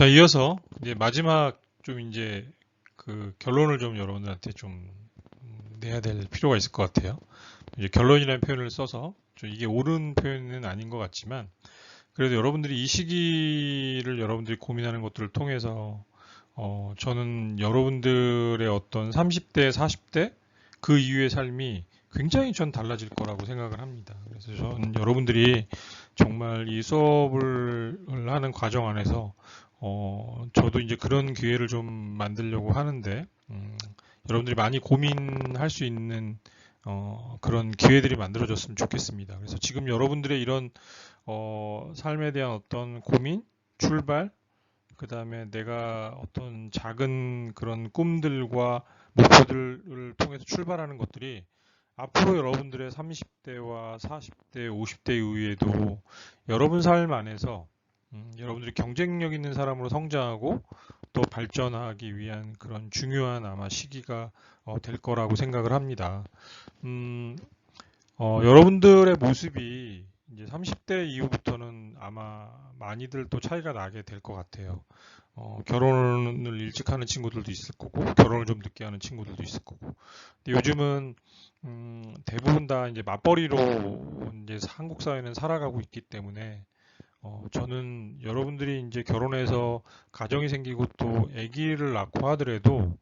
자, 이어서 이제 마지막 좀 이제 그 결론을 좀 여러분들한테 좀 내야 될 필요가 있을 것 같아요. 이제 결론이라는 표현을 써서 좀 이게 옳은 표현은 아닌 것 같지만 그래도 여러분들이 이 시기를 여러분들이 고민하는 것들을 통해서 저는 여러분들의 어떤 30대, 40대 그 이후의 삶이 굉장히 전 달라질 거라고 생각을 합니다. 그래서 저는 여러분들이 정말 이 수업을 하는 과정 안에서 저도 이제 그런 기회를 좀 만들려고 하는데 여러분들이 많이 고민할 수 있는 그런 기회들이 만들어졌으면 좋겠습니다. 그래서 지금 여러분들의 이런 삶에 대한 어떤 고민, 출발, 그 다음에 내가 어떤 작은 그런 꿈들과 목표들을 통해서 출발하는 것들이 앞으로 여러분들의 30대와 40대, 50대 이후에도 여러분 삶 안에서 여러분들이 경쟁력 있는 사람으로 성장하고 또 발전하기 위한 그런 중요한 아마 시기가 될 거라고 생각을 합니다. 여러분들의 모습이 이제 30대 이후부터는 아마 많이들 또 차이가 나게 될 것 같아요. 결혼을 일찍 하는 친구들도 있을 거고, 결혼을 좀 늦게 하는 친구들도 있을 거고. 근데 요즘은 대부분 다 이제 맞벌이로 이제 한국 사회는 살아가고 있기 때문에 저는 여러분들이 이제 결혼해서 가정이 생기고 또 아기를 낳고 하더라도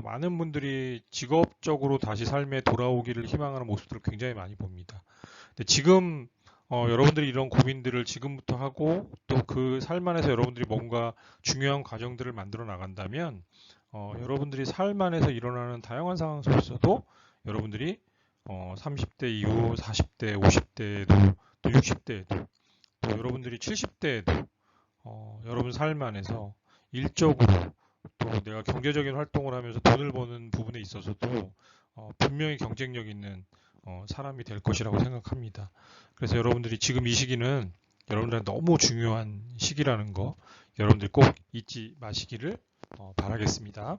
많은 분들이 직업적으로 다시 삶에 돌아오기를 희망하는 모습들을 굉장히 많이 봅니다. 근데 지금 여러분들이 이런 고민들을 지금부터 하고 또 그 삶 안에서 여러분들이 뭔가 중요한 과정들을 만들어 나간다면 여러분들이 삶 안에서 일어나는 다양한 상황 속에서도 여러분들이 30대 이후 40대, 50대에도 또 60대에도 또 여러분들이 70대에도 여러분 삶 안에서 일적으로 또 내가 경제적인 활동을 하면서 돈을 버는 부분에 있어서도 분명히 경쟁력 있는 사람이 될 것이라고 생각합니다. 그래서 여러분들이 지금 이 시기는 여러분들한테 너무 중요한 시기라는 거 여러분들 꼭 잊지 마시기를 바라겠습니다.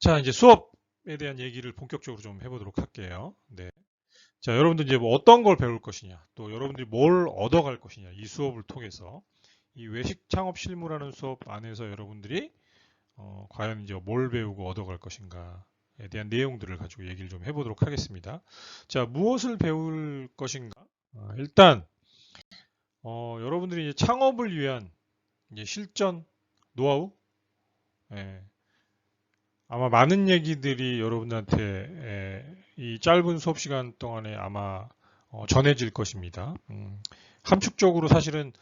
자, 이제 수업에 대한 얘기를 본격적으로 좀 해보도록 할게요. 네. 자, 여러분들 이제 뭐 어떤 걸 배울 것이냐, 또 여러분들이 뭘 얻어갈 것이냐, 이 수업을 통해서 이 외식 창업 실무라는 수업 안에서 여러분들이 과연 이제 뭘 배우고 얻어갈 것인가에 대한 내용들을 가지고 얘기를 좀 해보도록 하겠습니다. 자, 무엇을 배울 것인가? 일단 여러분들이 이제 창업을 위한 이제 실전 노하우, 예, 아마 많은 얘기들이 여러분들한테 이 짧은 수업 시간 동안에 아마 전해질 것입니다. 함축적으로 사실은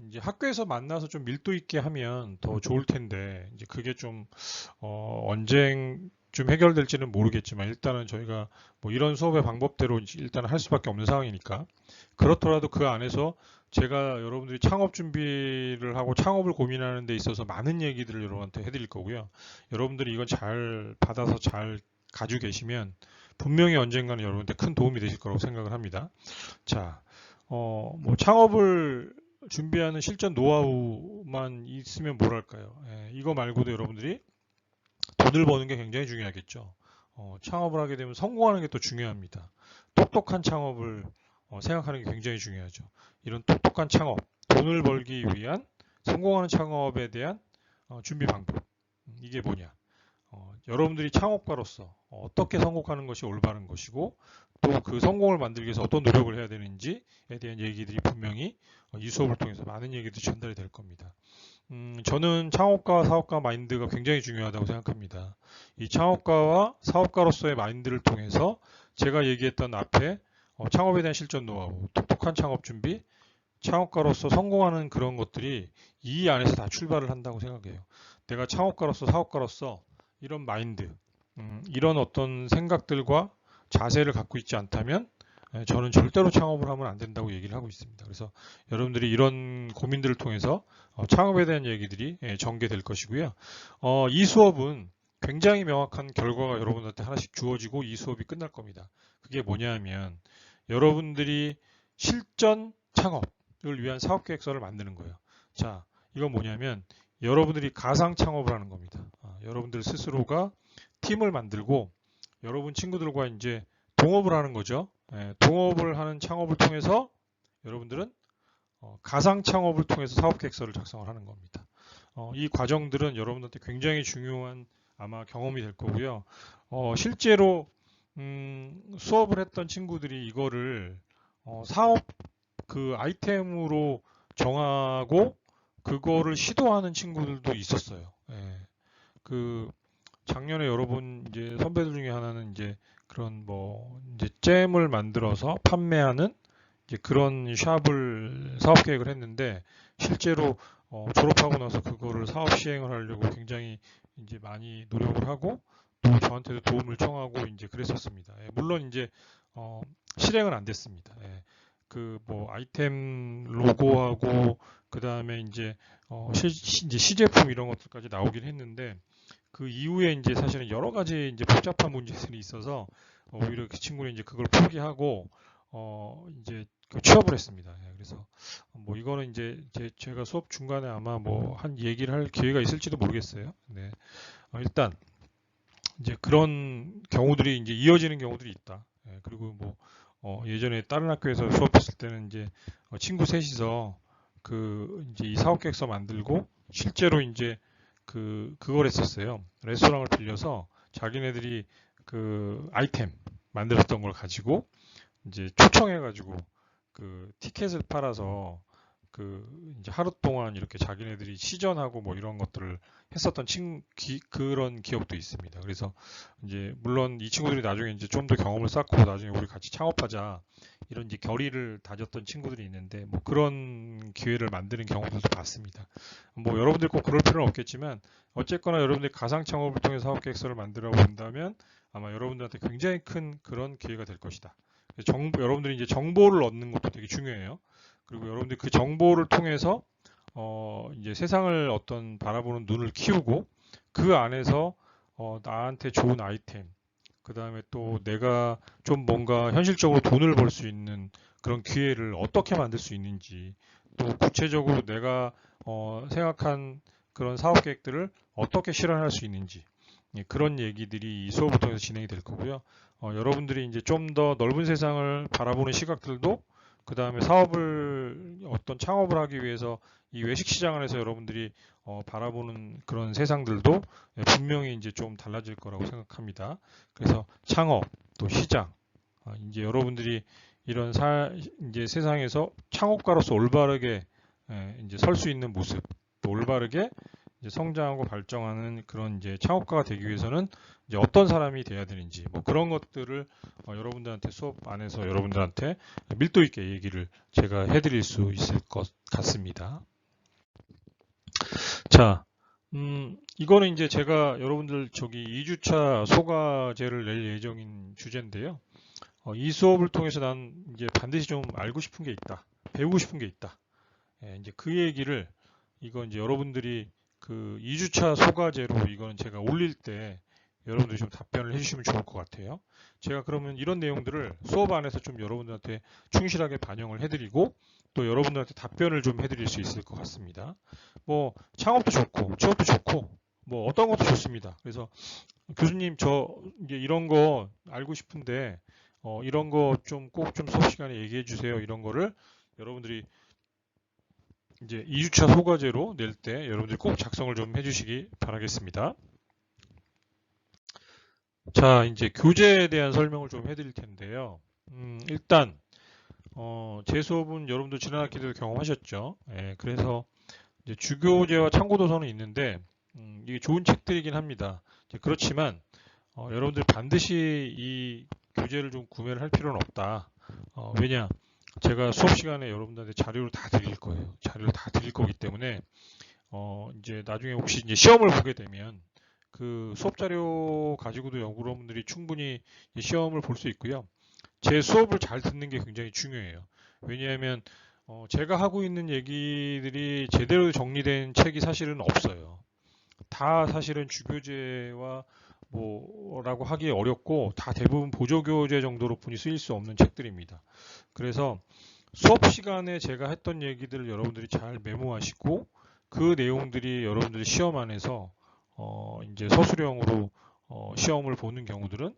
이제 학교에서 만나서 좀 밀도 있게 하면 더 좋을 텐데 이제 그게 좀 언제쯤 해결될지는 모르겠지만 일단은 저희가 뭐 이런 수업의 방법대로 일단 할 수밖에 없는 상황이니까 그렇더라도 그 안에서 제가 여러분들이 창업 준비를 하고 창업을 고민하는 데 있어서 많은 얘기들을 여러분한테 해드릴 거고요. 여러분들이 이건 잘 받아서 잘 가지고 계시면 분명히 언젠가는 여러분한테 큰 도움이 되실 거라고 생각을 합니다. 자, 뭐 창업을 준비하는 실전 노하우만 있으면 뭐랄까요? 이거 말고도 여러분들이 돈을 버는 게 굉장히 중요하겠죠. 창업을 하게 되면 성공하는 게 또 중요합니다. 똑똑한 창업을 생각하는 게 굉장히 중요하죠. 이런 똑똑한 창업, 돈을 벌기 위한 성공하는 창업에 대한 준비 방법. 이게 뭐냐? 여러분들이 창업가로서 어떻게 성공하는 것이 올바른 것이고 또 그 성공을 만들기 위해서 어떤 노력을 해야 되는지에 대한 얘기들이 분명히 이 수업을 통해서 많은 얘기들이 전달이 될 겁니다. 저는 창업가와 사업가 마인드가 굉장히 중요하다고 생각합니다. 이 창업가와 사업가로서의 마인드를 통해서 제가 얘기했던 앞에 창업에 대한 실전 노하우, 똑똑한 창업 준비, 창업가로서 성공하는 그런 것들이 이 안에서 다 출발을 한다고 생각해요. 내가 창업가로서 사업가로서 이런 마인드, 이런 어떤 생각들과 자세를 갖고 있지 않다면 저는 절대로 창업을 하면 안 된다고 얘기를 하고 있습니다. 그래서 여러분들이 이런 고민들을 통해서 창업에 대한 얘기들이 전개될 것이고요. 이 수업은 굉장히 명확한 결과가 여러분한테 하나씩 주어지고 이 수업이 끝날 겁니다. 그게 뭐냐 하면 여러분들이 실전 창업을 위한 사업계획서를 만드는 거예요. 자, 이건 뭐냐면 여러분들이 가상 창업을 하는 겁니다. 여러분들 스스로가 팀을 만들고 여러분 친구들과 이제 동업을 하는 거죠. 동업을 하는 창업을 통해서 여러분들은 가상 창업을 통해서 사업 계획서를 작성을 하는 겁니다. 이 과정들은 여러분들한테 굉장히 중요한 아마 경험이 될 거고요. 실제로 수업을 했던 친구들이 이거를 사업 그 아이템으로 정하고 그거를 시도하는 친구들도 있었어요. 예. 그 작년에 여러분 이제 선배들 중에 하나는 이제 그런 뭐 이제 잼을 만들어서 판매하는 이제 그런 샵을 사업 계획을 했는데 실제로 졸업하고 나서 그거를 사업 시행을 하려고 굉장히 이제 많이 노력을 하고 또 저한테도 도움을 청하고 이제 그랬었습니다. 예, 물론 이제 실행은 안 됐습니다. 예, 그 뭐 아이템 로고하고 그 다음에 이제 이제 시제품 이런 것들까지 나오긴 했는데 그 이후에 이제 사실은 여러 가지 이제 복잡한 문제들이 있어서 오히려 그 친구는 이제 그걸 포기하고 이제 그 취업을 했습니다. 예, 그래서 뭐 이거는 이제 제가 수업 중간에 아마 뭐 한 얘기를 할 기회가 있을지도 모르겠어요. 네. 일단 이제 그런 경우들이 이제 이어지는 경우들이 있다. 예, 그리고 뭐 예전에 다른 학교에서 수업했을 때는 이제 친구 셋이서 그 이제 이 사업 계획서 만들고 실제로 이제 그걸 했었어요. 레스토랑을 빌려서 자기네들이 그 아이템 만들었던 걸 가지고 이제 초청해가지고 그 티켓을 팔아서 그 이제 하루 동안 이렇게 자기네들이 시전하고 뭐 이런 것들을 했었던 그런 기억도 있습니다. 그래서 이제 물론 이 친구들이 나중에 이제 좀 더 경험을 쌓고 나중에 우리 같이 창업하자 이런 이제 결의를 다졌던 친구들이 있는데 뭐 그런 기회를 만드는 경우들도 봤습니다. 뭐 여러분들 꼭 그럴 필요는 없겠지만 어쨌거나 여러분들이 가상 창업을 통해 사업 계획서를 만들어 본다면 아마 여러분들한테 굉장히 큰 그런 기회가 될 것이다. 여러분들이 이제 정보를 얻는 것도 되게 중요해요. 그리고 여러분들이 그 정보를 통해서 이제 세상을 어떤 바라보는 눈을 키우고 그 안에서 나한테 좋은 아이템, 그 다음에 또 내가 좀 뭔가 현실적으로 돈을 벌 수 있는 그런 기회를 어떻게 만들 수 있는지, 또 구체적으로 내가 생각한 그런 사업 계획들을 어떻게 실현할 수 있는지, 예, 그런 얘기들이 이 수업을 통해서 진행이 될 거고요. 여러분들이 이제 좀 더 넓은 세상을 바라보는 시각들도 그 다음에 사업을 어떤 창업을 하기 위해서 이 외식 시장 안에서 여러분들이 바라보는 그런 세상들도 예, 분명히 이제 좀 달라질 거라고 생각합니다. 그래서 창업 또 시장 이제 여러분들이 이런 이제 세상에서 창업가로서 올바르게 예, 이제 설 수 있는 모습 또 올바르게 이제 성장하고 발전하는 그런 이제 창업가가 되기 위해서는 이제 어떤 사람이 돼야 되는지 뭐 그런 것들을 여러분들한테 수업 안에서 여러분들한테 밀도 있게 얘기를 제가 해드릴 수 있을 것 같습니다. 자, 이거는 이제 제가 여러분들 저기 2주차 소과제를 낼 예정인 주제인데요. 이 수업을 통해서 난 이제 반드시 좀 알고 싶은 게 있다, 배우고 싶은 게 있다. 예, 이제 그 얘기를 이건 이제 여러분들이 그 2주차 소과제로 이거는 제가 올릴 때 여러분들이 좀 답변을 해주시면 좋을 것 같아요. 제가 그러면 이런 내용들을 수업 안에서 좀 여러분들한테 충실하게 반영을 해드리고 또 여러분들한테 답변을 좀 해드릴 수 있을 것 같습니다. 뭐 창업도 좋고 취업도 좋고 뭐 어떤 것도 좋습니다. 그래서 교수님 저 이제 이런 거 알고 싶은데 이런 거 좀 꼭 좀 수업 시간에 얘기해 주세요. 이런 거를 여러분들이 이제 2주차 소과제로 낼 때 여러분들이 꼭 작성을 좀 해주시기 바라겠습니다. 자, 이제 교재에 대한 설명을 좀 해드릴 텐데요. 일단 제 수업은 여러분들 지난 학기도 경험하셨죠. 예, 그래서 이제 주교재와 참고도서는 있는데 이게 좋은 책들이긴 합니다. 그렇지만 여러분들 반드시 이 교재를 좀 구매를 할 필요는 없다. 왜냐? 제가 수업 시간에 여러분들한테 자료를 다 드릴 거예요. 자료를 다 드릴 거기 때문에 이제 나중에 혹시 이제 시험을 보게 되면 그 수업 자료 가지고도 여러분들이 충분히 시험을 볼 수 있고요. 제 수업을 잘 듣는 게 굉장히 중요해요. 왜냐하면 제가 하고 있는 얘기들이 제대로 정리된 책이 사실은 없어요. 다 사실은 주교재와 뭐라고 하기 어렵고 다 대부분 보조교재 정도로 뿐이 쓰일 수 없는 책들입니다. 그래서 수업 시간에 제가 했던 얘기들을 여러분들이 잘 메모하시고 그 내용들이 여러분들이 시험 안에서 이제 서술형으로 시험을 보는 경우들은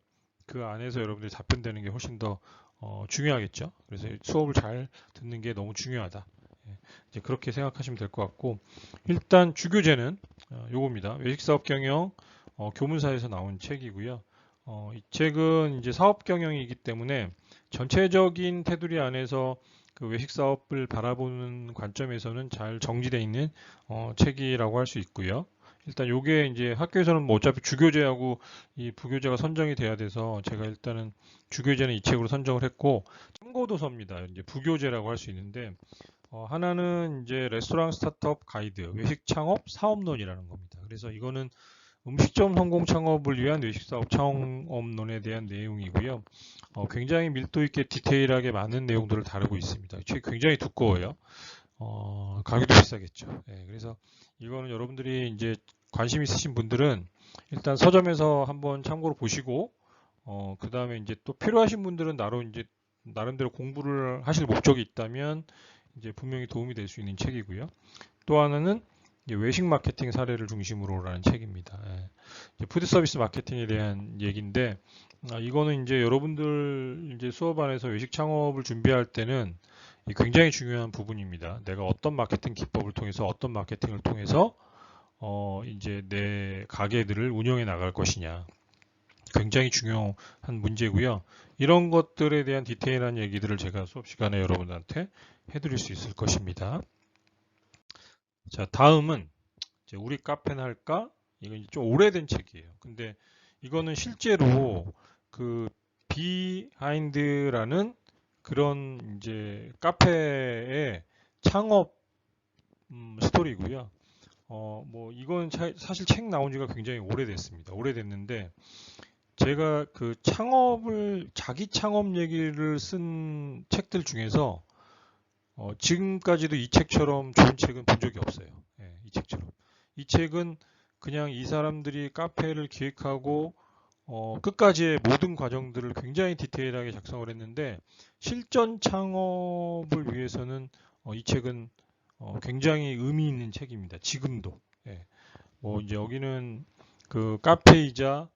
그 안에서 여러분들이 답변되는 게 훨씬 더 중요하겠죠. 그래서 수업을 잘 듣는 게 너무 중요하다. 이제 그렇게 생각하시면 될 것 같고, 일단 주교재는 요겁니다. 외식사업 경영 교문사에서 나온 책이고요. 이 책은 이제 사업 경영이기 때문에 전체적인 테두리 안에서 그 외식 사업을 바라보는 관점에서는 잘 정지되어 있는 책이라고 할 수 있고요. 일단 요게 이제 학교에서는 뭐 어차피 주교재하고 이 부교재가 선정이 돼야 돼서 제가 일단은 주교재는 이 책으로 선정을 했고, 참고도서입니다. 이제 부교재라고 할 수 있는데 하나는 이제 레스토랑 스타트업 가이드, 외식 창업 사업론이라는 겁니다. 그래서 이거는 음식점 성공 창업을 위한 외식사업 창업론에 대한 내용이고요. 굉장히 밀도 있게 디테일하게 많은 내용들을 다루고 있습니다. 이 책이 굉장히 두꺼워요. 가격도 비싸겠죠. 그래서 이거는 여러분들이 이제 관심 있으신 분들은 일단 서점에서 한번 참고로 보시고, 그 다음에 이제 또 필요하신 분들은 나름대로 공부를 하실 목적이 있다면 이제 분명히 도움이 될 수 있는 책이고요. 또 하나는 외식 마케팅 사례를 중심으로라는 책입니다. 푸드 서비스 마케팅에 대한 얘기인데, 이거는 이제 여러분들 이제 수업 안에서 외식 창업을 준비할 때는 굉장히 중요한 부분입니다. 내가 어떤 마케팅 기법을 통해서 어떤 마케팅을 통해서 이제 내 가게들을 운영해 나갈 것이냐. 굉장히 중요한 문제고요. 이런 것들에 대한 디테일한 얘기들을 제가 수업 시간에 여러분들한테 해드릴 수 있을 것입니다. 자, 다음은 이제 우리 카페는 할까? 이건 좀 오래된 책이에요. 근데 이거는 실제로 그 비하인드라는 그런 이제 카페의 창업 스토리고요. 뭐 이건 사실 책 나온 지가 굉장히 오래됐습니다. 오래됐는데 제가 그 자기 창업 얘기를 쓴 책들 중에서 지금까지도 이 책처럼 좋은 책은 본 적이 없어요. 이 책처럼. 이 책은 그냥 이 사람들이 카페를 기획하고 끝까지의 모든 과정들을 굉장히 디테일하게 작성을 했는데 실전 창업을 위해서는 이 책은 굉장히 의미 있는 책입니다. 지금도. 뭐 이제 여기는 그 카페이자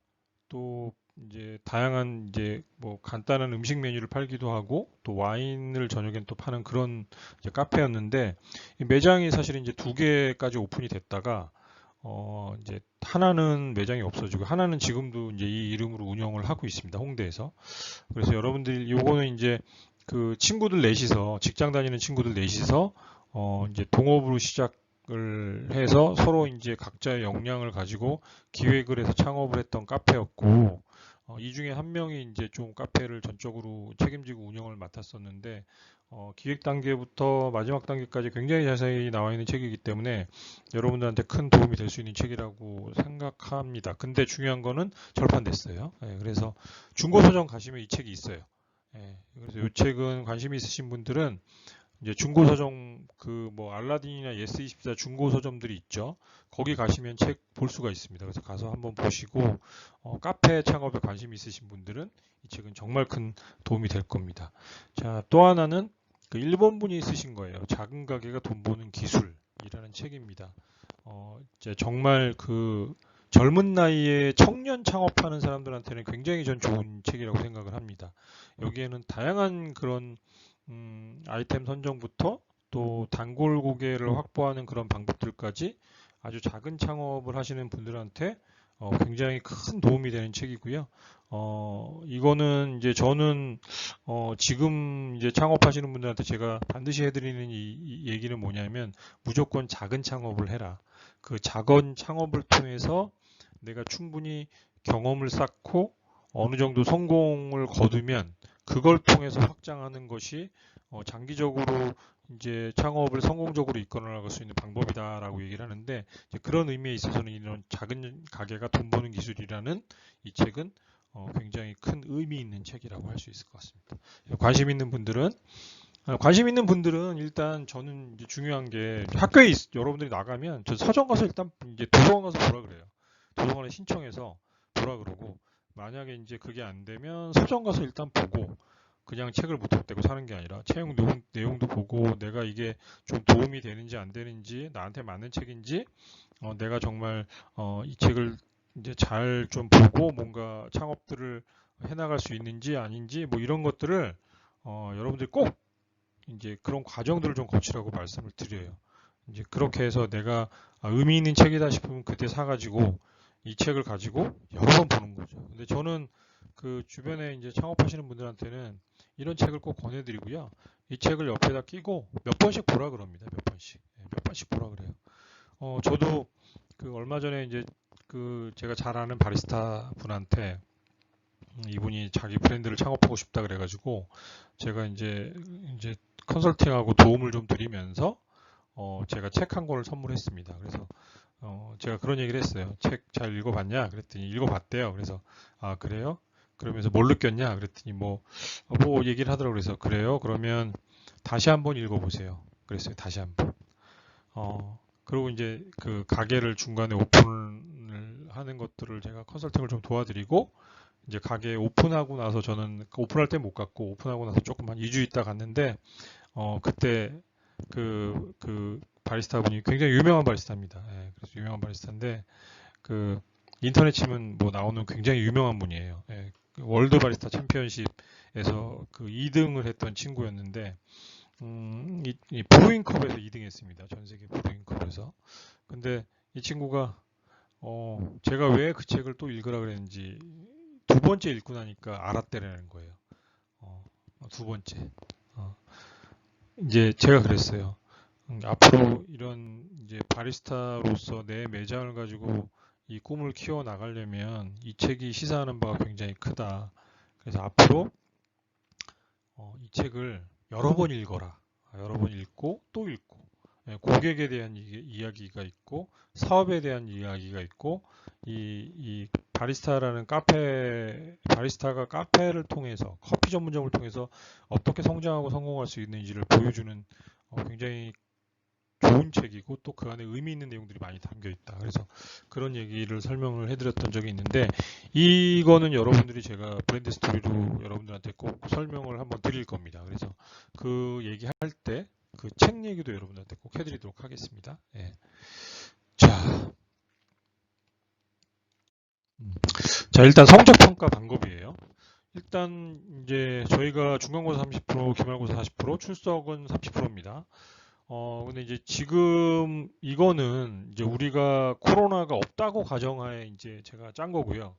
또 이제 다양한 이제 뭐 간단한 음식 메뉴를 팔기도 하고 또 와인을 저녁엔 또 파는 그런 이제 카페였는데 이 매장이 사실 이제 2개까지 오픈이 됐다가 이제 하나는 매장이 없어지고 하나는 지금도 이제 이 이름으로 운영을 하고 있습니다. 홍대에서. 그래서 여러분들이 요거는 이제 그 친구들 넷이서 직장 다니는 친구들 넷이서 이제 동업으로 시작을 해서 서로 이제 각자의 역량을 가지고 기획을 해서 창업을 했던 카페였고 이 중에 한 명이 이제 좀 카페를 전적으로 책임지고 운영을 맡았었는데 기획 단계부터 마지막 단계까지 굉장히 자세히 나와 있는 책이기 때문에 여러분들한테 큰 도움이 될 수 있는 책이라고 생각합니다. 근데 중요한 거는 절판됐어요. 그래서 중고 서점 가시면 이 책이 있어요. 그래서 이 책은 관심 있으신 분들은 이제 중고 서점 그 뭐 알라딘이나 예스24 중고 서점들이 있죠. 거기 가시면 책 볼 수가 있습니다. 그래서 가서 한번 보시고 카페 창업에 관심 있으신 분들은 이 책은 정말 큰 도움이 될 겁니다. 자, 또 하나는 그 일본 분이 쓰신 거예요. 작은 가게가 돈 버는 기술이라는 책입니다. 이제 정말 그 젊은 나이에 청년 창업하는 사람들한테는 굉장히 전 좋은 책이라고 생각을 합니다. 여기에는 다양한 그런 아이템 선정부터 또 단골 고객을 확보하는 그런 방법들까지 아주 작은 창업을 하시는 분들한테 굉장히 큰 도움이 되는 책이고요. 이거는 이제 저는 지금 이제 창업하시는 분들한테 제가 반드시 해드리는 이 얘기는 뭐냐면 무조건 작은 창업을 해라. 그 작은 창업을 통해서 내가 충분히 경험을 쌓고 어느 정도 성공을 거두면 그걸 통해서 확장하는 것이 장기적으로 이제 창업을 성공적으로 이끌어 나갈 수 있는 방법이다라고 얘기를 하는데 그런 의미에 있어서는 이런 작은 가게가 돈 버는 기술이라는 이 책은 굉장히 큰 의미 있는 책이라고 할 수 있을 것 같습니다. 관심 있는 분들은 일단 저는 이제 중요한 게 학교에 여러분들이 나가면 저 서점 가서 일단 이제 도서관 가서 보라 그래요. 도서관에 신청해서 보라 그러고 만약에 이제 그게 안 되면 서점 가서 일단 보고 그냥 책을 무턱대고 사는 게 아니라 책 내용도 보고 내가 이게 좀 도움이 되는지 안 되는지 나한테 맞는 책인지 내가 정말 이 책을 이제 잘 좀 보고 뭔가 창업들을 해나갈 수 있는지 아닌지 뭐 이런 것들을 여러분들이 꼭 이제 그런 과정들을 좀 거치라고 말씀을 드려요. 이제 그렇게 해서 내가 의미 있는 책이다 싶으면 그때 사가지고 이 책을 가지고 여러 번 보는 거죠. 근데 저는 그 주변에 이제 창업하시는 분들한테는 이런 책을 꼭 권해드리고요. 이 책을 옆에다 끼고 몇 번씩 보라 그럽니다. 몇 번씩. 몇 번씩 보라 그래요. 저도 그 얼마 전에 이제 그 제가 잘 아는 바리스타 분한테 이분이 자기 브랜드를 창업하고 싶다 그래가지고 제가 이제 컨설팅하고 도움을 좀 드리면서 제가 책 한 권을 선물했습니다. 그래서 제가 그런 얘기를 했어요. 책 잘 읽어봤냐? 그랬더니 읽어봤대요. 그래서 아 그래요? 그러면서 뭘 느꼈냐? 그랬더니 뭐 얘기를 하더라고요. 그래서 그래요? 그러면 다시 한번 읽어보세요. 그랬어요. 다시 한번. 그리고 이제 그 가게를 중간에 오픈을 하는 것들을 제가 컨설팅을 좀 도와드리고 이제 가게 오픈하고 나서 저는 오픈할 때 못 갔고 오픈하고 나서 조금 한 2주 있다 갔는데 그때 그 바리스타 분이 굉장히 유명한 바리스타입니다. 예, 그래서 유명한 바리스타인데 그 인터넷 치면 뭐 나오는 굉장히 유명한 분이에요. 예, 그 월드 바리스타 챔피언십에서 그 2등을 했던 친구였는데 이 브루잉컵에서 2등했습니다. 전 세계 브루잉컵에서. 근데 이 친구가 제가 왜 그 책을 또 읽으라 그랬는지 두 번째 읽고 나니까 알았대라는 거예요. 두 번째. 어, 이제 제가 그랬어요. 앞으로 이런 이제 바리스타로서 내 매장을 가지고 이 꿈을 키워 나가려면 이 책이 시사하는 바가 굉장히 크다. 그래서 앞으로 이 책을 여러 번 읽어라. 여러 번 읽고 또 읽고 고객에 대한 이야기가 있고 사업에 대한 이야기가 있고 이 바리스타라는 바리스타가 카페를 통해서 커피 전문점을 통해서 어떻게 성장하고 성공할 수 있는지를 보여주는 굉장히 좋은 책이고 또 그 안에 의미 있는 내용들이 많이 담겨 있다. 그래서 그런 얘기를 설명을 해드렸던 적이 있는데 이거는 여러분들이 제가 브랜드 스토리로 여러분들한테 꼭 설명을 한번 드릴 겁니다. 그래서 그 얘기할 때 그 책 얘기도 여러분들한테 꼭 해드리도록 하겠습니다. 예. 자, 자 일단 성적 평가 방법이에요. 일단 이제 저희가 중간고사 30%, 기말고사 40%, 출석은 30%입니다. 근데 이제 지금 이거는 이제 우리가 코로나가 없다고 가정하에 이제 제가 짠 거고요.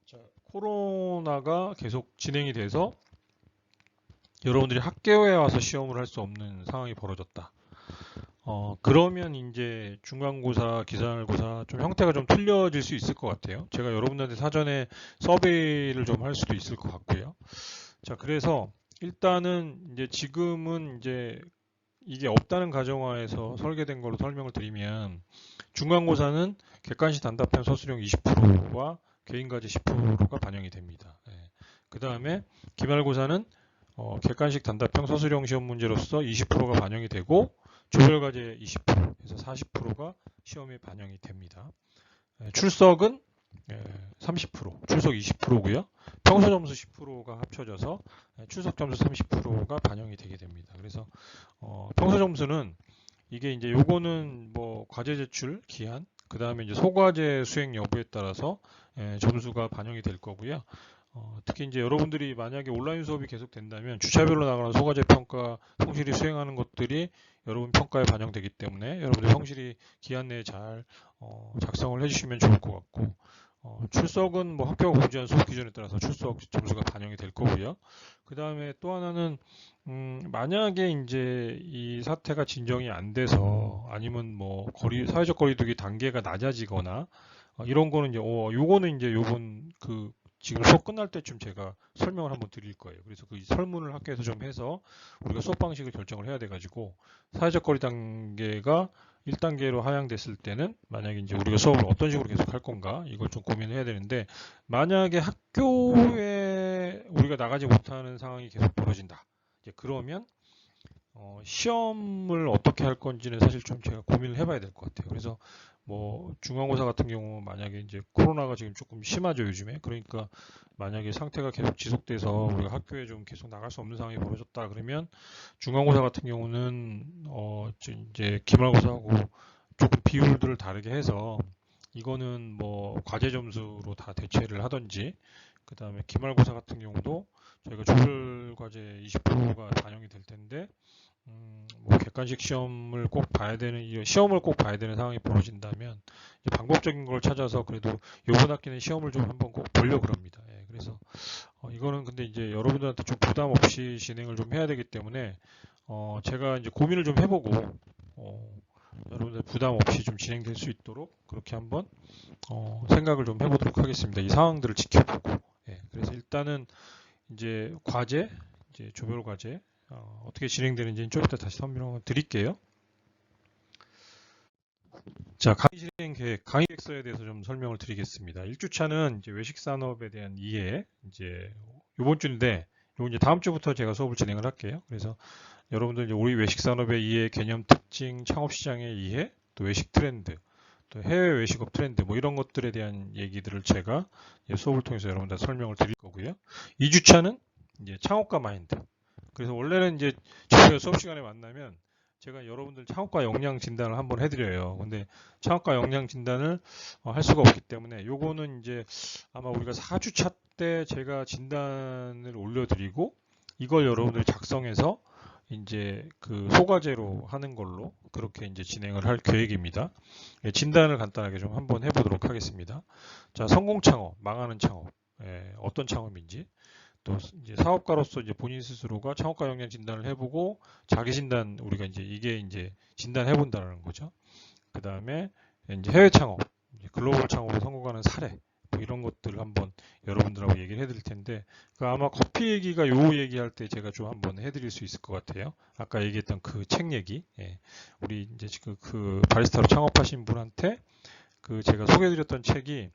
자, 코로나가 계속 진행이 돼서 여러분들이 학교에 와서 시험을 할 수 없는 상황이 벌어졌다. 그러면 이제 중간고사, 기말고사 좀 형태가 좀 틀려질 수 있을 것 같아요. 제가 여러분들한테 사전에 서베이를 좀 할 수도 있을 것 같고요. 자, 그래서 일단은 이제 지금은 이제 이게 없다는 가정하에서 설계된 걸로 설명을 드리면 중간고사는 객관식 단답형 서술형 20%와 개인과제 10%가 반영이 됩니다. 그 다음에 기말고사는 객관식 단답형 서술형 시험 문제로서 20%가 반영이 되고 조별과제 20%, 그래서 40%가 시험에 반영이 됩니다. 출석은 30%, 출석 20%고요. 평소 점수 10%가 합쳐져서 출석 점수 30%가 반영이 되게 됩니다. 그래서 평소 점수는 이게 이제 요거는 뭐 과제 제출 기한, 그 다음에 이제 소과제 수행 여부에 따라서 점수가 반영이 될 거고요. 특히 이제 여러분들이 만약에 온라인 수업이 계속 된다면 주차별로 나가는 소과제 평가 성실히 수행하는 것들이 여러분 평가에 반영되기 때문에 여러분들 성실히 기한 내에 잘 작성을 해주시면 좋을 것 같고 출석은 뭐 학교가 공지한 수업 기준에 따라서 출석 점수가 반영이 될 거고요. 그 다음에 또 하나는 만약에 이제 이 사태가 진정이 안 돼서 아니면 뭐 사회적 거리두기 단계가 낮아지거나 이런 거는 이제 요거는 이제 요번 그 지금 수업 끝날 때쯤 제가 설명을 한번 드릴 거예요. 그래서 그 설문을 학교에서 좀 해서 우리가 수업 방식을 결정을 해야 돼가지고 사회적 거리 단계가 1단계로 하향됐을 때는 만약에 이제 우리가 수업을 어떤 식으로 계속 할 건가 이걸 좀 고민해야 되는데 만약에 학교에 우리가 나가지 못하는 상황이 계속 벌어진다. 이제 그러면 시험을 어떻게 할 건지는 사실 좀 제가 고민을 해봐야 될 것 같아요. 그래서 뭐 중간고사 같은 경우 만약에 이제 코로나가 지금 조금 심하죠 요즘에. 그러니까 만약에 상태가 계속 지속돼서 우리가 학교에 좀 계속 나갈 수 없는 상황이 벌어졌다 그러면 중간고사 같은 경우는 이제 기말고사하고 조금 비율들을 다르게 해서 이거는 뭐 과제 점수로 다 대체를 하든지 그 다음에 기말고사 같은 경우도 저희가 조별 과제 20%가 반영이 될 텐데, 뭐 객관식 시험을 꼭 봐야 되는, 시험을 꼭 봐야 되는 상황이 벌어진다면, 방법적인 걸 찾아서 그래도 이번 학기는 시험을 좀 한번 꼭 보려고 합니다. 예, 그래서, 이거는 근데 이제 여러분들한테 좀 부담 없이 진행을 좀 해야 되기 때문에, 제가 이제 고민을 좀 해보고, 여러분들 부담 없이 좀 진행될 수 있도록 그렇게 한번, 생각을 좀 해보도록 하겠습니다. 이 상황들을 지켜보고. 예, 그래서 일단은 이제 과제, 이제 조별 과제, 어떻게 진행되는지는 좀 이따 다시 설명을 드릴게요. 자, 강의 진행 계획, 강의 계획서에 대해서 좀 설명을 드리겠습니다. 1주차는 이제 외식 산업에 대한 이해, 이제 이번 주인데, 요 이제 다음 주부터 제가 수업을 진행을 할게요. 그래서 여러분들 이제 우리 외식 산업의 이해, 개념 특징, 창업 시장의 이해, 또 외식 트렌드, 또 해외 외식업 트렌드, 뭐 이런 것들에 대한 얘기들을 제가 수업을 통해서 여러분들 설명을 드릴 거고요. 2주차는 이제 창업가 마인드. 그래서 원래는 이제 저희가 수업 시간에 만나면 제가 여러분들 창업가 역량 진단을 한번 해드려요. 근데 창업가 역량 진단을 할 수가 없기 때문에 요거는 이제 아마 우리가 4주차 때 제가 진단을 올려드리고 이걸 여러분들이 작성해서 이제 그 소과제로 하는 걸로 그렇게 이제 진행을 할 계획입니다. 예, 진단을 간단하게 좀 한번 해보도록 하겠습니다. 자, 성공 창업, 망하는 창업, 어떤 창업인지, 또 이제 사업가로서 이제 본인 스스로가 창업가 역량 진단을 해보고 자기 진단 우리가 이제 이게 이제 진단해 본다는 거죠. 그 다음에 이제 해외 창업, 글로벌 창업에 성공하는 사례. 뭐 이런 것들을 한번 여러분들하고 얘기를 해드릴 텐데 그 아마 커피 얘기가 요 얘기할 때 제가 좀 한번 해드릴 수 있을 것 같아요. 아까 얘기했던 그 책 얘기, 우리 이제 지금 그 바리스타로 창업하신 분한테 그 제가 소개해드렸던 책이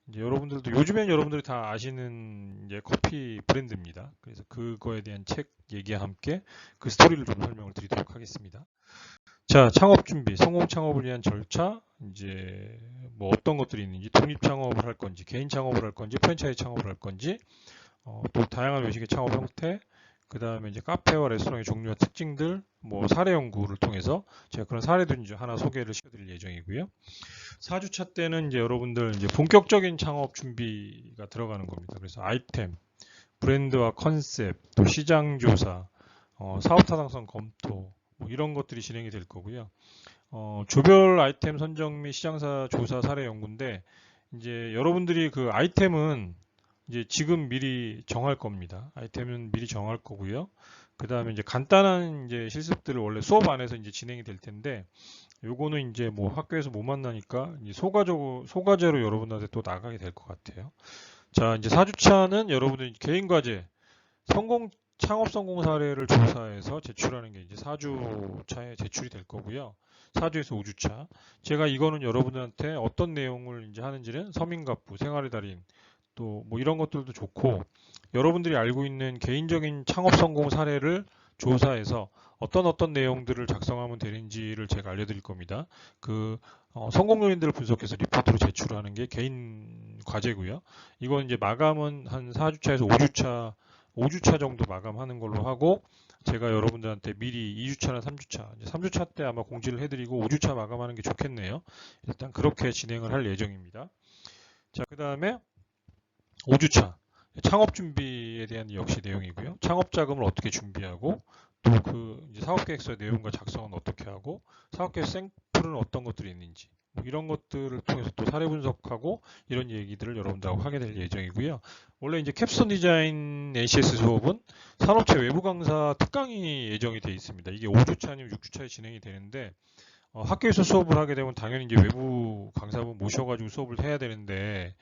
이제 여러분들도 요즘엔 여러분들이 다 아시는 이제 커피 브랜드입니다. 그래서 그거에 대한 책 얘기와 함께 그 스토리를 좀 설명을 드리도록 하겠습니다. 자, 창업 준비, 성공 창업을 위한 절차, 이제 뭐 어떤 것들이 있는지, 독립 창업을 할 건지, 개인 창업을 할 건지, 프랜차이즈 창업을 할 건지, 또 다양한 외식의 창업 형태, 그 다음에 이제 카페와 레스토랑의 종류와 특징들, 뭐 사례 연구를 통해서 제가 그런 사례들 이제 하나 소개를 시켜드릴 예정이고요. 4주차 때는 이제 여러분들 이제 본격적인 창업 준비가 들어가는 겁니다. 그래서 아이템, 브랜드와 컨셉, 또 시장 조사, 사업 타당성 검토, 뭐 이런 것들이 진행이 될 거고요. 조별 아이템 선정 및 시장사 조사 사례 연구인데 이제 여러분들이 그 아이템은 이제 지금 미리 정할 겁니다. 아이템은 미리 정할 거고요. 그 다음에 이제 간단한 이제 실습들을 원래 수업 안에서 이제 진행이 될 텐데 요거는 이제 뭐 학교에서 못 만나니까 이제 소과제로 여러분한테 또 나가게 될 것 같아요. 자, 이제 4주차는 여러분들 개인 과제 창업 성공 사례를 조사해서 제출하는 게 이제 4주차에 제출이 될 거고요. 4주에서 5주차. 제가 이거는 여러분들한테 어떤 내용을 이제 하는지는 서민갑부, 생활의 달인, 또 뭐 이런 것들도 좋고 여러분들이 알고 있는 개인적인 창업 성공 사례를 조사해서 어떤 내용들을 작성하면 되는지를 제가 알려드릴 겁니다. 그 성공 요인들을 분석해서 리포트로 제출하는 게 개인 과제고요. 이건 이제 마감은 한 4주차에서 5주차 정도 마감하는 걸로 하고 제가 여러분들한테 미리 2주차나 3주차, 3주차 때 아마 공지를 해드리고 5주차 마감하는 게 좋겠네요. 일단 그렇게 진행을 할 예정입니다. 자, 그 다음에 5주차 창업 준비에 대한 역시 내용이고요. 창업 자금을 어떻게 준비하고 또 그 사업 계획서의 내용과 작성은 어떻게 하고 사업 계획 샘플은 어떤 것들이 있는지 뭐 이런 것들을 통해서 또 사례 분석하고 이런 얘기들을 여러분들하고 하게 될 예정이고요. 원래 이제 캡스톤 디자인 ACS 수업은 산업체 외부 강사 특강이 예정이 되어 있습니다. 이게 5주차 아니면 6주차에 진행이 되는데 학교에서 수업을 하게 되면 당연히 이제 외부 강사분 모셔가지고 수업을 해야 되는데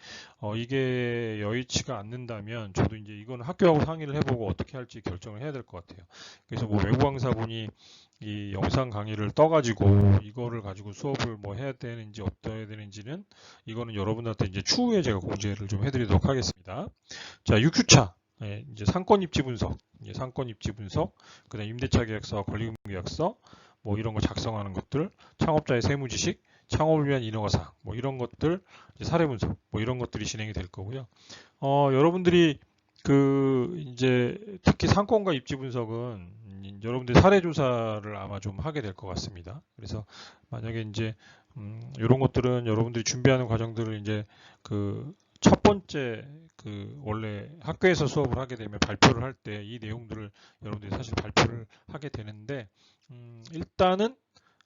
이게 여의치가 않는다면 저도 이제 이건 학교하고 상의를 해보고 어떻게 할지 결정을 해야 될 것 같아요. 그래서 뭐 외부 강사분이 이 영상 강의를 떠가지고 이거를 가지고 수업을 뭐 해야 되는지 어떠해야 되는지는 이거는 여러분한테 이제 추후에 제가 공지를 좀 해드리도록 하겠습니다. 자, 6주차. 이제 상권 입지 분석, 그다음 임대차 계약서와 권리금 계약서, 뭐 이런 거 작성하는 것들, 창업자의 세무 지식, 창업을 위한 인허가사항, 뭐 이런 것들, 사례 분석, 뭐 이런 것들이 진행이 될 거고요. 여러분들이 그 이제 특히 상권과 입지 분석은 여러분들 사례 조사를 아마 좀 하게 될 것 같습니다. 그래서 만약에 이제 이런 것들은 여러분들이 준비하는 과정들을 이제 그 첫 번째 원래 학교에서 수업을 하게 되면 발표를 할 때 이 내용들을 여러분들이 사실 발표를 하게 되는데 일단은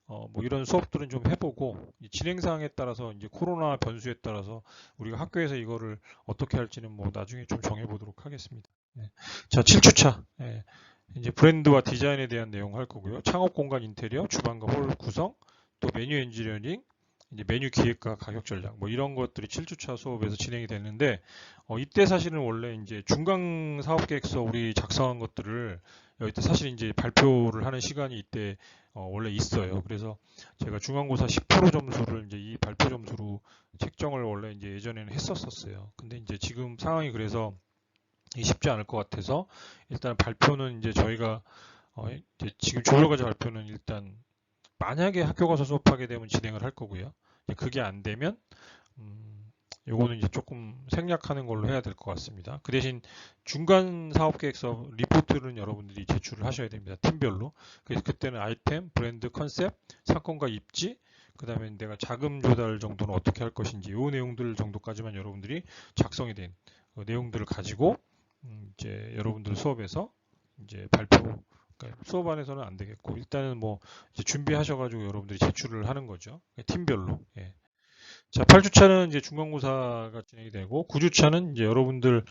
뭐 이런 수업들은 좀 해보고 이 진행 사항에 따라서 이제 코로나 변수에 따라서 우리가 학교에서 이거를 어떻게 할지는 뭐 나중에 좀 정해보도록 하겠습니다. 예. 자, 7주차. 예. 이제 브랜드와 디자인에 대한 내용 할 거고요. 창업 공간 인테리어, 주방과 홀 구성, 또 메뉴 엔지니어링, 이제 메뉴 기획과 가격 전략, 뭐 이런 것들이 7주차 수업에서 진행이 되는데, 이때 사실은 원래 이제 중간 사업 계획서 우리 작성한 것들을 이때 사실 이제 발표를 하는 시간이 이때 원래 있어요. 그래서 제가 중간고사 10% 점수를 이제 이 발표 점수로 책정을 원래 이제 예전에는 했었어요. 근데 이제 지금 상황이 그래서 쉽지 않을 것 같아서 일단 발표는 이제 저희가 이제 지금 조별과제 발표는 일단 만약에 학교 가서 수업하게 되면 진행을 할 거고요. 그게 안 되면 요거는 이제 조금 생략하는 걸로 해야 될 것 같습니다. 그 대신 중간 사업계획서 리포트는 여러분들이 제출을 하셔야 됩니다. 팀별로. 그래서 그때는 아이템, 브랜드, 컨셉, 상권과 입지, 그 다음에 내가 자금 조달 정도는 어떻게 할 것인지 이 내용들 정도까지만 여러분들이 작성이 된 내용들을 가지고 이제 여러분들 수업에서 이제 발표, 그러니까 수업 안에서는 안 되겠고 일단은 뭐 이제 준비하셔가지고 여러분들이 제출을 하는 거죠. 팀별로. 예. 자, 8주차는 이제 중간고사가 진행이 되고 9주차는 이제 여러분들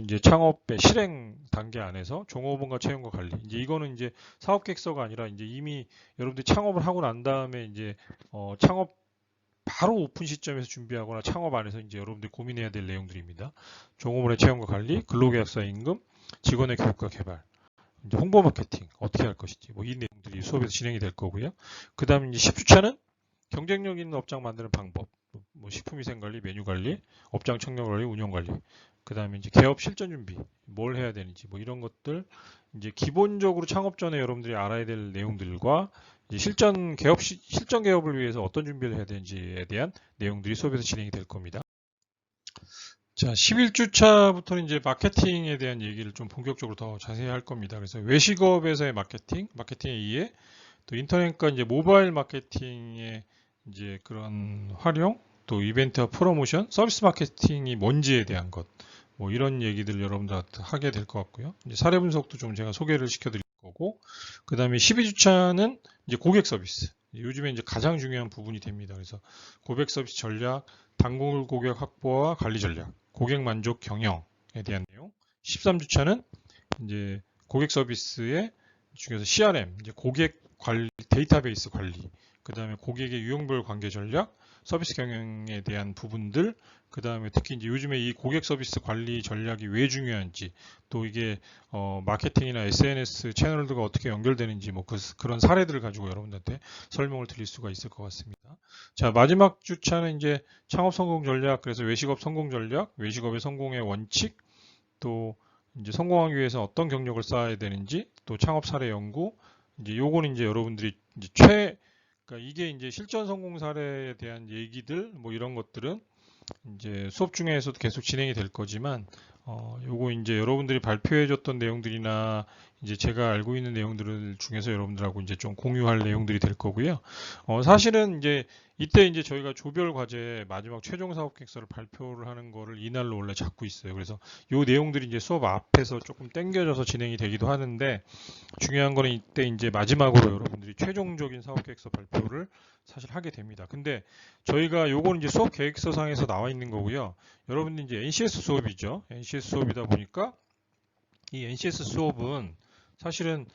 이제 창업의 실행 단계 안에서 종업원과 채용과 관리. 이제 이거는 이제 사업계획서가 아니라 이제 이미 여러분들이 창업을 하고 난 다음에 이제 창업 바로 오픈 시점에서 준비하거나 창업 안에서 이제 여러분들이 고민해야 될 내용들입니다. 종업원의 채용과 관리, 근로계약서 임금, 직원의 교육과 개발, 이제 홍보 마케팅 어떻게 할 것인지 뭐 이 내용들이 수업에서 진행이 될 거고요. 그다음 이제 10주차는 경쟁력 있는 업장 만드는 방법, 뭐 식품위생관리, 메뉴관리, 업장 청렴관리, 운영관리, 그 다음에 이제 개업 실전 준비, 뭘 해야 되는지, 뭐 이런 것들, 이제 기본적으로 창업 전에 여러분들이 알아야 될 내용들과 이제 실전 개업을 위해서 어떤 준비를 해야 되는지에 대한 내용들이 수업에서 진행이 될 겁니다. 자, 11주차부터는 이제 마케팅에 대한 얘기를 좀 본격적으로 더 자세히 할 겁니다. 그래서 외식업에서의 마케팅에 의해 또 인터넷과 이제 모바일 마케팅의 이제 그런 활용, 또 이벤트와 프로모션, 서비스 마케팅이 뭔지에 대한 것, 뭐 이런 얘기들 여러분들한테 하게 될 것 같고요. 이제 사례 분석도 좀 제가 소개를 시켜드릴 거고, 그 다음에 12주차는 이제 고객 서비스. 요즘에 이제 가장 중요한 부분이 됩니다. 그래서 고객 서비스 전략, 단골 고객 확보와 관리 전략, 고객 만족 경영에 대한 내용. 13주차는 이제 고객 서비스의 중에서 CRM, 이제 고객 관리, 데이터베이스 관리, 그 다음에 고객의 유형별 관계 전략, 서비스 경영에 대한 부분들, 그 다음에 특히 이제 요즘에 이 고객 서비스 관리 전략이 왜 중요한지, 또 이게 마케팅이나 SNS 채널들과 어떻게 연결되는지 뭐 그런 사례들을 가지고 여러분들한테 설명을 드릴 수가 있을 것 같습니다. 자, 마지막 주차는 이제 창업 성공 전략, 그래서 외식업 성공 전략, 외식업의 성공의 원칙, 또 이제 성공하기 위해서 어떤 경력을 쌓아야 되는지, 또 창업 사례 연구, 이제 요거는 이제 여러분들이 이제 그러니까 이게 이제 실전 성공 사례에 대한 얘기들, 뭐 이런 것들은 이제 수업 중에서도 계속 진행이 될 거지만, 요거 이제 여러분들이 발표해줬던 내용들이나 이제 제가 알고 있는 내용들 중에서 여러분들하고 이제 좀 공유할 내용들이 될 거고요. 사실은 이제 이때 이제 저희가 조별 과제 마지막 최종 사업 계획서를 발표를 하는 거를 이날로 원래 잡고 있어요. 그래서 요 내용들이 이제 수업 앞에서 조금 땡겨져서 진행이 되기도 하는데, 중요한 거는 이때 이제 마지막으로 여러분들이 최종적인 사업 계획서 발표를 사실 하게 됩니다. 근데 저희가 요거는 이제 수업 계획서상에서 나와 있는 거고요. 여러분들 이제 NCS 수업이죠. NCS 수업이다 보니까 이 NCS 수업은 사실은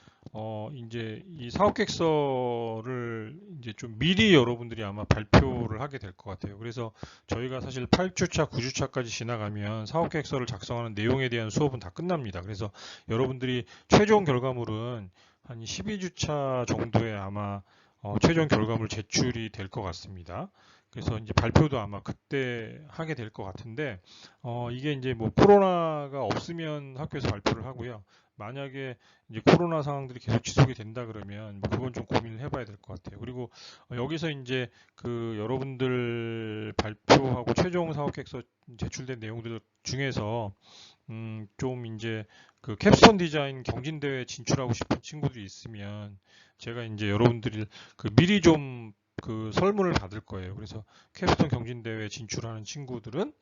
이제 이 사업계획서를 이제 좀 미리 여러분들이 아마 발표를 하게 될 것 같아요. 그래서 저희가 사실 8주차, 9주차까지 지나가면 사업계획서를 작성하는 내용에 대한 수업은 다 끝납니다. 그래서 여러분들이 최종 결과물은 한 12주차 정도에 아마 최종 결과물 제출이 될 것 같습니다. 그래서 이제 발표도 아마 그때 하게 될 것 같은데, 이게 이제 뭐 코로나가 없으면 학교에서 발표를 하고요. 만약에 이제 코로나 상황들이 계속 지속이 된다 그러면 뭐 그건 좀 고민을 해봐야 될 것 같아요. 그리고 여기서 이제 그 여러분들 발표하고 최종 사업계획서 제출된 내용들 중에서 좀 이제 그 캡스톤 디자인 경진대회 진출하고 싶은 친구들이 있으면 제가 이제 여러분들이 그 미리 좀 그 설문을 받을 거예요. 그래서 캡스톤 경진대회 진출하는 친구들은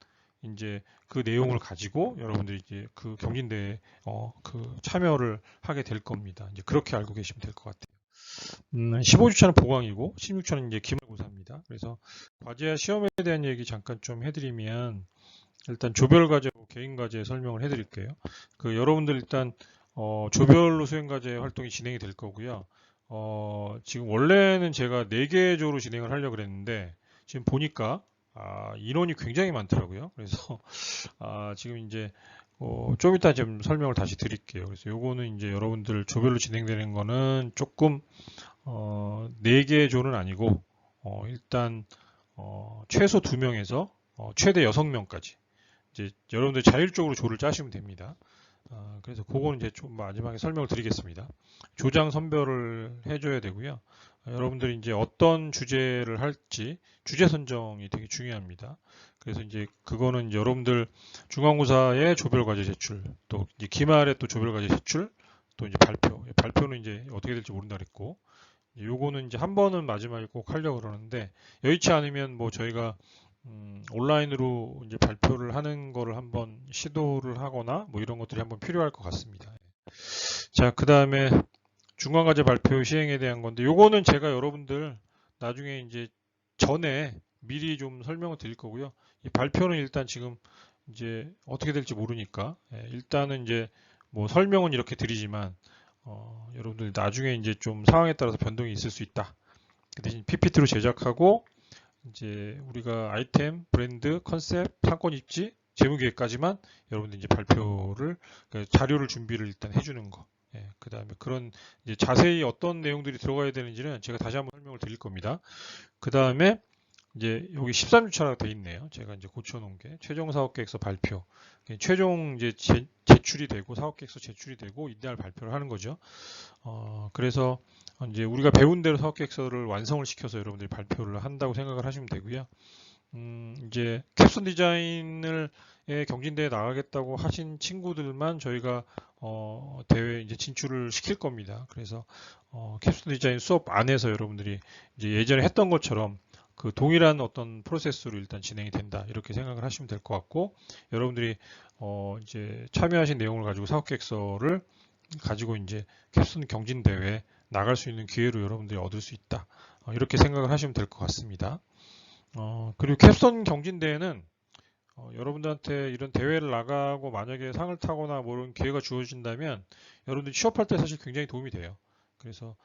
이제 그 내용을 가지고 여러분들이 이제 그 경진대회에 그 참여를 하게 될 겁니다. 이제 그렇게 알고 계시면 될 것 같아요. 15주차는 보강이고 16차는 이제 기말고사입니다. 그래서 과제와 시험에 대한 얘기 잠깐 좀 해드리면 일단 조별 과제고 개인 과제 설명을 해드릴게요. 그 여러분들 일단 조별로 수행 과제 활동이 진행이 될 거고요. 지금 원래는 제가 4개 조로 진행을 하려고 그랬는데 지금 보니까 인원이 굉장히 많더라고요. 그래서 지금 이제 좀 이따 좀 설명을 다시 드릴게요. 그래서 요거는 이제 여러분들 조별로 진행되는 거는 조금 4개 조는 아니고 일단 최소 2명에서 최대 6명까지 이제 여러분들 자율적으로 조를 짜시면 됩니다. 그래서 그거는 이제 좀 마지막에 설명을 드리겠습니다. 조장 선별을 해줘야 되고요. 여러분들이 이제 어떤 주제를 할지 주제 선정이 되게 중요합니다. 그래서 이제 그거는 이제 여러분들 중간고사의 조별 과제 제출, 또 이제 기말에 또 조별 과제 제출, 또 이제 발표는 이제 어떻게 될지 모른다 그랬고, 요거는 이제 한 번은 마지막에 꼭 하려고 그러는데 여의치 않으면 뭐 저희가 온라인으로 이제 발표를 하는 거를 한번 시도를 하거나 뭐 이런 것들이 한번 필요할 것 같습니다. 자, 그 다음에 중간과제 발표 시행에 대한 건데 요거는 제가 여러분들 나중에 이제 전에 미리 좀 설명을 드릴 거고요. 이 발표는 일단 지금 이제 어떻게 될지 모르니까 일단은 이제 뭐 설명은 이렇게 드리지만 여러분들 나중에 이제 좀 상황에 따라서 변동이 있을 수 있다. 그 대신 PPT로 제작하고 이제 우리가 아이템, 브랜드, 컨셉, 상권 입지, 재무 계획까지만 여러분들 이제 발표를 그러니까 자료를 준비를 일단 해주는 거. 그 다음에 그런 이제 자세히 어떤 내용들이 들어가야 되는지는 제가 다시 한번 설명을 드릴 겁니다. 그 다음에 이제 여기 13주차라고 돼 있네요. 제가 이제 고쳐놓은 게 최종 사업계획서 발표. 최종 이제 제출이 되고 사업계획서 제출이 되고 이날 발표를 하는 거죠. 그래서 이제 우리가 배운 대로 사업계획서를 완성을 시켜서 여러분들이 발표를 한다고 생각을 하시면 되고요. 이제 캡슨 디자인을 경진대회에 나가겠다고 하신 친구들만 저희가 대회에 이제 진출을 시킬 겁니다. 그래서 캡슨 디자인 수업 안에서 여러분들이 이제 예전에 했던 것처럼 그 동일한 어떤 프로세스로 일단 진행이 된다 이렇게 생각을 하시면 될 것 같고 여러분들이 이제 참여하신 내용을 가지고 사업계획서를 가지고 이제 캡슨 경진대회에 나갈 수 있는 기회로 여러분들이 얻을 수 있다 이렇게 생각을 하시면 될 것 같습니다. 그리고 캡슨 경진대회는 여러분들한테 이런 대회를 나가고 만약에 상을 타거나 뭐 이런 기회가 주어진다면 여러분들이 취업할 때 사실 굉장히 도움이 돼요. 그래서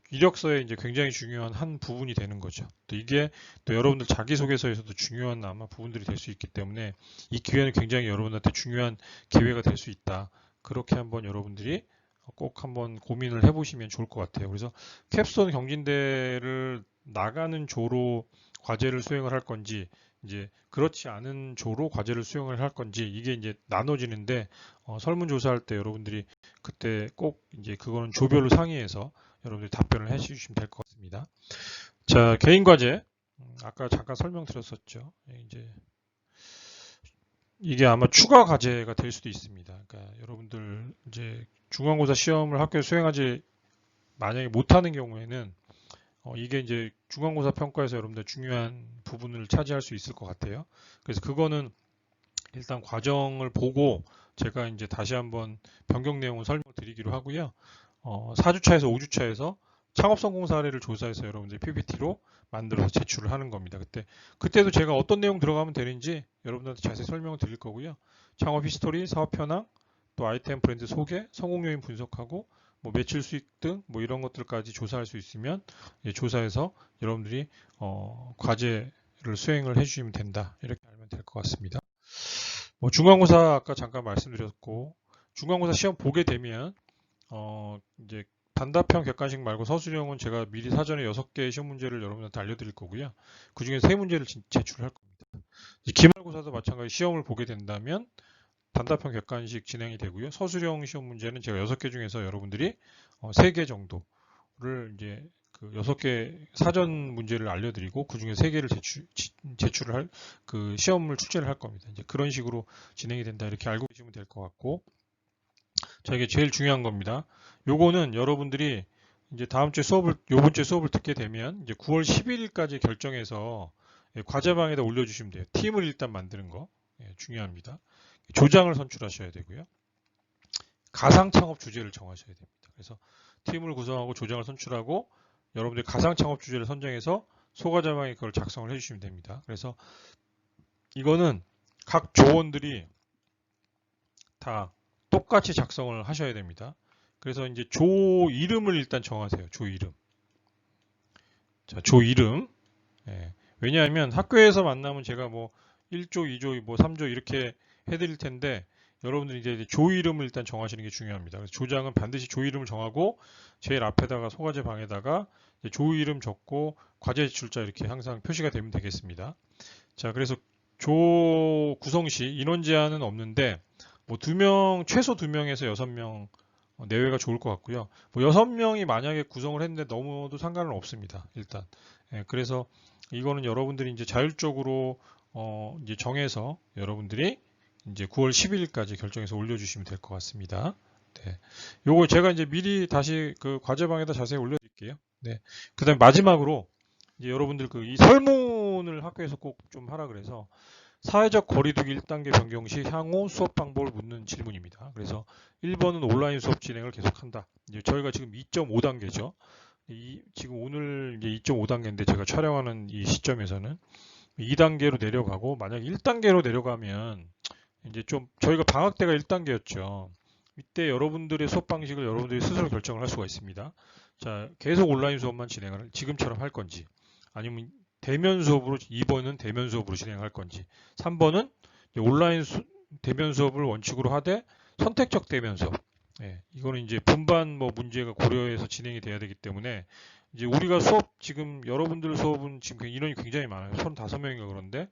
이력서에 이제 굉장히 중요한 한 부분이 되는 거죠. 또 이게 또 여러분들 자기소개서에서도 중요한 아마 부분들이 될 수 있기 때문에 이 기회는 굉장히 여러분한테 중요한 기회가 될 수 있다. 그렇게 한번 여러분들이 꼭 한번 고민을 해보시면 좋을 것 같아요. 그래서 캡스톤 경진대를 나가는 조로 과제를 수행을 할 건지 이제 그렇지 않은 조로 과제를 수행을 할 건지 이게 이제 나눠지는데 설문조사할 때 여러분들이 그때 꼭 이제 그거는 조별로 상의해서 여러분들이 답변을 해주시면 될 것 같습니다. 자, 개인 과제 아까 잠깐 설명드렸었죠. 이제 이게 아마 추가 과제가 될 수도 있습니다. 그러니까 여러분들 이제 중간고사 시험을 학교에 수행하지 만약에 못하는 경우에는 이게 이제 중간고사 평가에서 여러분들 중요한 부분을 차지할 수 있을 것 같아요. 그래서 그거는 일단 과정을 보고 제가 이제 다시 한번 변경 내용을 설명드리기로 하고요. 4주차에서 5주차에서 창업성공 사례를 조사해서 여러분들이 PPT로 만들어서 제출을 하는 겁니다. 그때도 제가 어떤 내용 들어가면 되는지 여러분들한테 자세히 설명을 드릴 거고요. 창업 히스토리, 사업 현황, 또 아이템 브랜드 소개, 성공 요인 분석하고 뭐 매출 수익 등 뭐 이런 것들까지 조사할 수 있으면 조사해서 여러분들이 과제를 수행을 해주시면 된다. 이렇게 알면 될 것 같습니다. 뭐 중간고사 아까 잠깐 말씀드렸고 중간고사 시험 보게 되면 이제 단답형 객관식 말고 서술형은 제가 미리 사전에 6개의 시험 문제를 여러분한테 알려드릴 거고요. 그 중에 3문제를 제출할 겁니다. 기말고사도 마찬가지 시험을 보게 된다면 단답형 객관식 진행이 되고요. 서술형 시험 문제는 제가 6개 중에서 여러분들이 3개 정도를 이제 그 6개 사전 문제를 알려드리고 그 중에 3개를 제출을 할 그 시험을 출제를 할 겁니다. 이제 그런 식으로 진행이 된다 이렇게 알고 계시면 될 것 같고 자 이게 제일 중요한 겁니다. 요거는 여러분들이 이제 다음 주에 요번 주에 수업을 듣게 되면 이제 9월 11일까지 결정해서 과제방에다 올려주시면 돼요. 팀을 일단 만드는 거. 중요합니다. 조장을 선출하셔야 되고요. 가상 창업 주제를 정하셔야 됩니다. 그래서 팀을 구성하고 조장을 선출하고 여러분들이 가상 창업 주제를 선정해서 소과자방에 그걸 작성을 해주시면 됩니다. 그래서 이거는 각 조원들이 다 똑같이 작성을 하셔야 됩니다. 그래서 이제 조 이름을 일단 정하세요. 조 이름. 자, 조 이름. 왜냐하면 학교에서 만나면 제가 뭐 1조, 2조, 뭐 3조 이렇게 해드릴 텐데 여러분들이 이제 조 이름을 일단 정하시는 게 중요합니다. 그래서 조장은 반드시 조 이름을 정하고 제일 앞에다가 소과제 방에다가 조 이름 적고 과제 제출자 이렇게 항상 표시가 되면 되겠습니다. 자, 그래서 조 구성 시 인원 제한은 없는데 뭐 2명, 최소 2명에서 6명 내외가 좋을 것 같고요. 뭐 6명이 만약에 구성을 했는데 넘어도 상관은 없습니다. 일단. 그래서 이거는 여러분들이 이제 자율적으로 이제 정해서 여러분들이 이제 9월 10일까지 결정해서 올려주시면 될 것 같습니다. 네. 요거 제가 이제 미리 다시 그 과제방에다 자세히 올려드릴게요. 네. 그 다음에 마지막으로 이제 여러분들 그 이 설문을 학교에서 꼭 좀 하라 그래서 사회적 거리두기 1단계 변경 시 향후 수업 방법을 묻는 질문입니다. 그래서 1번은 온라인 수업 진행을 계속한다. 이제 저희가 지금 2.5단계죠. 지금 오늘 이제 2.5단계인데 제가 촬영하는 이 시점에서는 2단계로 내려가고 만약 1단계로 내려가면 이제 좀 저희가 방학 때가 1단계였죠. 이때 여러분들의 수업 방식을 여러분들이 스스로 결정을 할 수가 있습니다. 자, 계속 온라인 수업만 진행을 지금처럼 할 건지 아니면 대면 수업으로 2번은 대면 수업으로 진행할 건지 3번은 온라인 대면 수업을 원칙으로 하되 선택적 대면 수업. 이거는 이제 분반 뭐 문제가 고려해서 진행이 돼야 되기 때문에 이제 우리가 수업 지금 여러분들 수업은 지금 인원이 굉장히 많아요. 35명인가 그런데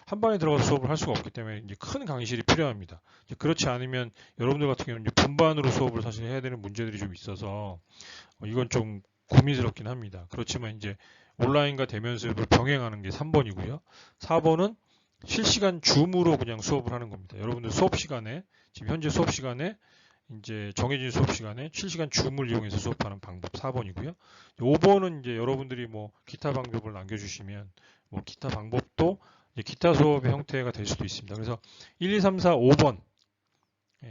한 반에 들어가서 수업을 할 수가 없기 때문에 이제 큰 강의실이 필요합니다. 그렇지 않으면 여러분들 같은 경우는 이제 분반으로 수업을 사실 해야 되는 문제들이 좀 있어서 이건 좀 고민스럽긴 합니다. 그렇지만 이제 온라인과 대면 수업을 병행하는 게 3번이고요. 4번은 실시간 줌으로 그냥 수업을 하는 겁니다. 여러분들 수업 시간에 지금 현재 수업 시간에 이제 정해진 수업 시간에 실시간 줌을 이용해서 수업하는 방법 4번이고요. 5번은 이제 여러분들이 뭐 기타 방법을 남겨주시면 뭐 기타 방법도 이제 기타 수업의 형태가 될 수도 있습니다. 그래서 1, 2, 3, 4, 5번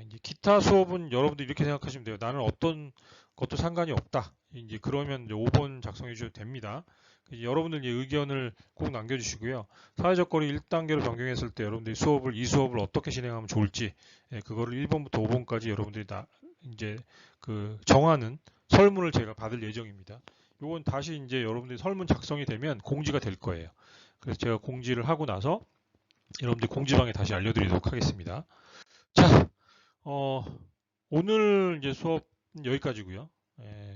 이제 기타 수업은 여러분들 이렇게 생각하시면 돼요. 나는 어떤 것도 상관이 없다. 이제 그러면 이제 5번 작성해 주셔도 됩니다. 여러분들 의견을 꼭 남겨주시고요. 사회적 거리 1단계로 변경했을 때 여러분들이 이 수업을 어떻게 진행하면 좋을지, 그거를 1번부터 5번까지 여러분들이 다 이제 그 정하는 설문을 제가 받을 예정입니다. 이건 다시 이제 여러분들이 설문 작성이 되면 공지가 될 거예요. 그래서 제가 공지를 하고 나서 여러분들 공지방에 다시 알려드리도록 하겠습니다. 자, 오늘 이제 수업 여기까지고요.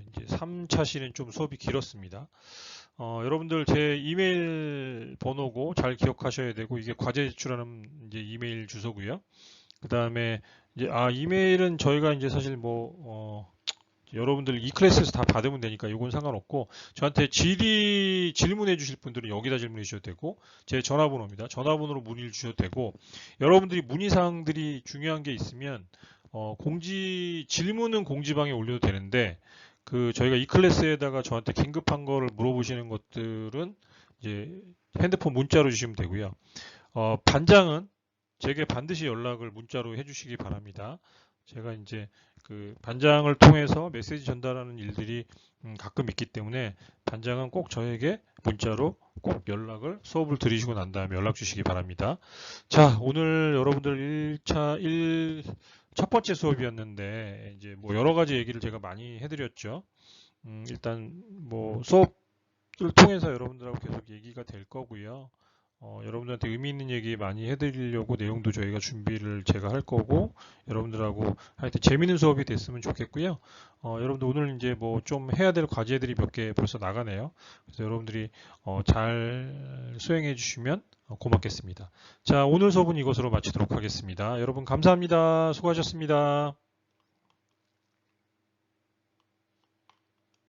이제 3차 시는 좀 수업이 길었습니다. 여러분들 제 이메일 번호고 잘 기억하셔야 되고 이게 과제 제출하는 이제 이메일 주소고요. 그 다음에 이제 이메일은 저희가 이제 사실 뭐 여러분들 이 클래스에서 다 받으면 되니까 이건 상관없고 저한테 질문해 주실 분들은 여기다 질문해 주셔도 되고 제 전화번호입니다. 전화번호로 문의를 주셔도 되고 여러분들이 문의사항들이 중요한 게 있으면 질문은 공지방에 올려도 되는데 그 저희가 이 클래스에다가 저한테 긴급한 거를 물어보시는 것들은 이제 핸드폰 문자로 주시면 되고요. 반장은 제게 반드시 연락을 문자로 해주시기 바랍니다. 제가 이제 그 반장을 통해서 메시지 전달하는 일들이 가끔 있기 때문에 반장은 꼭 저에게 문자로 꼭 수업을 들으시고 난 다음에 연락 주시기 바랍니다. 자, 오늘 여러분들 첫 번째 수업이었는데 이제 뭐 여러 가지 얘기를 제가 많이 해드렸죠. 일단 뭐 수업을 통해서 여러분들하고 계속 얘기가 될 거고요. 여러분들한테 의미 있는 얘기 많이 해드리려고 내용도 저희가 준비를 제가 할 거고 여러분들하고 하여튼 재밌는 수업이 됐으면 좋겠고요. 여러분들 오늘 이제 뭐 좀 해야 될 과제들이 몇 개 벌써 나가네요. 그래서 여러분들이 잘 수행해 주시면 고맙겠습니다. 자, 오늘 수업은 이것으로 마치도록 하겠습니다. 여러분 감사합니다. 수고하셨습니다.